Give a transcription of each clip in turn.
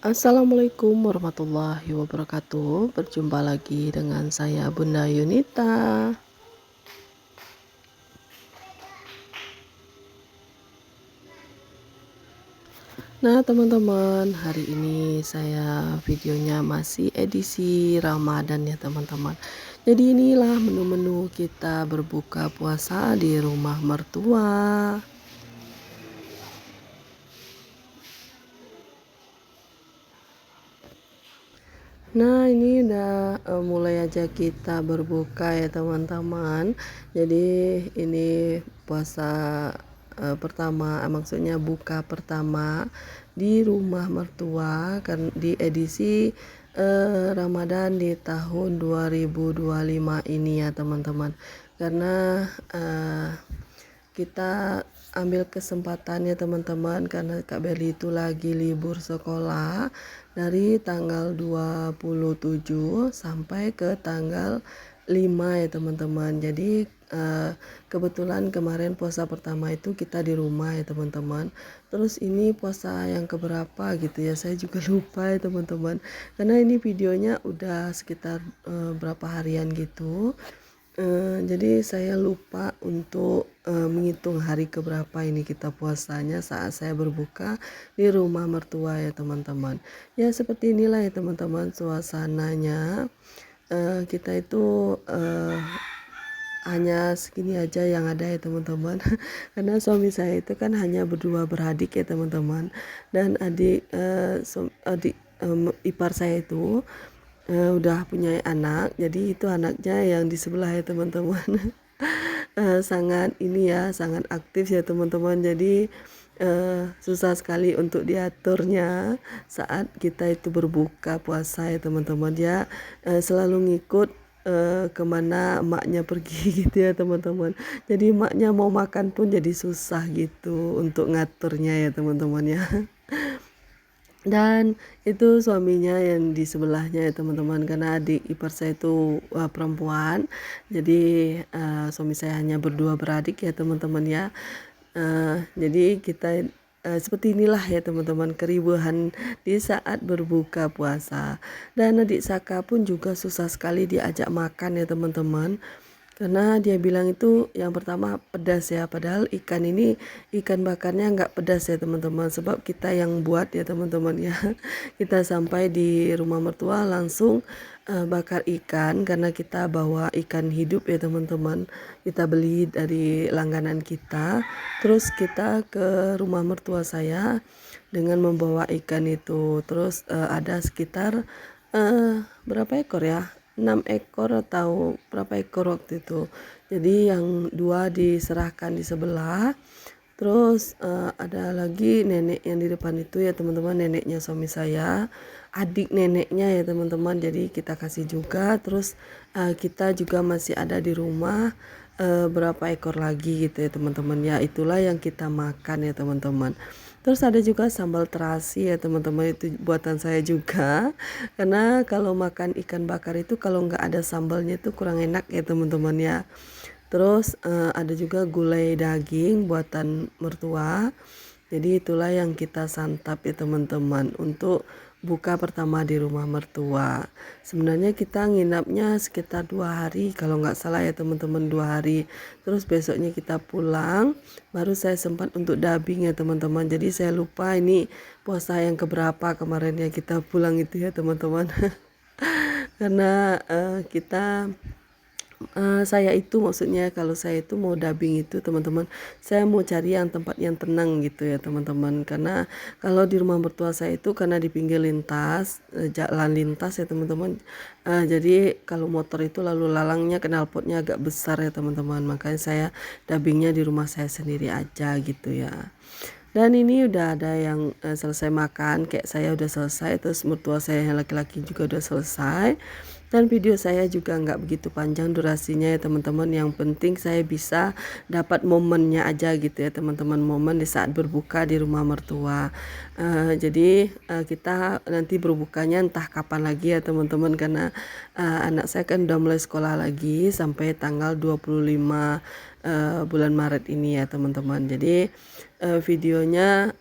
Assalamualaikum warahmatullahi wabarakatuh. Berjumpa lagi dengan saya Bunda Yunita. Nah, teman-teman, hari ini saya videonya masih edisi Ramadan ya, teman-teman. Jadi inilah menu-menu kita berbuka puasa di rumah mertua. Nah, ini udah mulai aja kita berbuka ya, teman-teman. Jadi ini puasa pertama, maksudnya buka pertama di rumah mertua kan di edisi Ramadan di tahun 2025 ini ya, teman-teman. Karena kita ambil kesempatan ya, teman-teman, karena Kak Berli itu lagi libur sekolah dari tanggal 27 sampai ke tanggal 5 ya, teman-teman. Jadi kebetulan kemarin puasa pertama itu kita di rumah ya, teman-teman. Terus ini puasa yang keberapa gitu ya, saya juga lupa ya, teman-teman. Karena ini videonya udah sekitar berapa harian gitu. Jadi saya lupa untuk menghitung hari keberapa ini kita puasanya saat saya berbuka di rumah mertua ya, teman-teman. Ya seperti inilah ya, teman-teman, suasananya. Kita itu hanya segini aja yang ada ya, teman-teman. Karena suami saya itu kan hanya berdua beradik ya, teman-teman. Dan adik ipar saya itu udah punya anak, jadi itu anaknya yang di sebelah ya, teman-teman. Sangat ini ya, sangat aktif ya, teman-teman. Jadi susah sekali untuk diaturnya saat kita itu berbuka puasa ya, teman-teman. Dia selalu ngikut kemana emaknya pergi gitu ya, teman-teman. Jadi emaknya mau makan pun jadi susah gitu untuk ngaturnya ya, teman-teman ya. Dan itu suaminya yang di sebelahnya ya, teman-teman, karena adik ipar saya itu perempuan. Jadi suami saya hanya berdua beradik ya, teman-teman ya. Jadi kita seperti inilah ya, teman-teman, keribuhan di saat berbuka puasa. Dan adik Saka pun juga susah sekali diajak makan ya, teman-teman. Karena dia bilang itu yang pertama pedas ya, padahal ikan ini ikan bakarnya nggak pedas ya, teman-teman, sebab kita yang buat ya, teman-teman ya. Kita sampai di rumah mertua langsung bakar ikan karena kita bawa ikan hidup ya, teman-teman. Kita beli dari langganan kita, terus kita ke rumah mertua saya dengan membawa ikan itu. Terus ada sekitar berapa ekor ya? 6 ekor atau berapa ekor waktu itu. Jadi yang 2 diserahkan di sebelah. Terus ada lagi nenek yang di depan itu ya, teman-teman, neneknya suami saya, adik neneknya ya, teman-teman. Jadi kita kasih juga. Terus kita juga masih ada di rumah berapa ekor lagi gitu ya, teman-teman ya. Itulah yang kita makan ya, teman-teman. Terus ada juga sambal terasi ya, teman-teman, itu buatan saya juga. Karena kalau makan ikan bakar itu kalau nggak ada sambalnya itu kurang enak ya, teman-teman ya. Terus ada juga gulai daging buatan mertua. Jadi itulah yang kita santap ya, teman-teman, untuk buka pertama di rumah mertua. Sebenarnya kita nginapnya sekitar 2 hari kalau nggak salah ya, teman-teman, 2 hari. Terus besoknya kita pulang. Baru saya sempat untuk dubbing ya, teman-teman. Jadi saya lupa ini puasa yang keberapa kemarin ya kita pulang itu ya, teman-teman. Karena kita saya itu maksudnya kalau saya itu mau dubbing itu, teman-teman, saya mau cari yang tempat yang tenang gitu ya, teman-teman. Karena kalau di rumah mertua saya itu karena di pinggir lintas, jalan lintas ya, teman-teman. Jadi kalau motor itu lalu lalangnya knalpotnya agak besar ya, teman-teman. Makanya saya dubbingnya di rumah saya sendiri aja gitu ya. Dan ini udah ada yang selesai makan, kayak saya udah selesai, terus mertua saya yang laki-laki juga udah selesai. Dan video saya juga nggak begitu panjang durasinya ya, teman-teman. Yang penting saya bisa dapat momennya aja gitu ya, teman-teman, momen di saat berbuka di rumah mertua. Jadi kita nanti berbukanya entah kapan lagi ya, teman-teman, karena anak saya kan udah mulai sekolah lagi sampai tanggal 25 bulan Maret ini ya teman-teman. Jadi videonya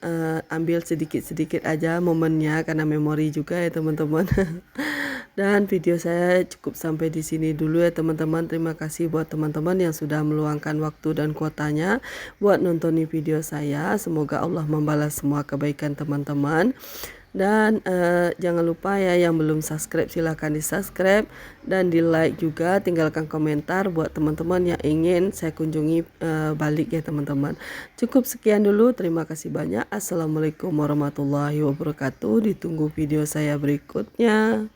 ambil sedikit-sedikit aja momennya karena memori juga ya teman-teman. Dan video saya cukup sampai di sini dulu ya teman-teman. Terima kasih buat teman-teman yang sudah meluangkan waktu dan kuotanya buat nontonin video saya. Semoga Allah membalas semua kebaikan teman-teman. Dan jangan lupa ya yang belum subscribe silahkan di subscribe dan di like juga, tinggalkan komentar buat teman-teman yang ingin saya kunjungi balik ya teman-teman. Cukup sekian dulu, terima kasih banyak. Assalamualaikum warahmatullahi wabarakatuh. Ditunggu video saya berikutnya.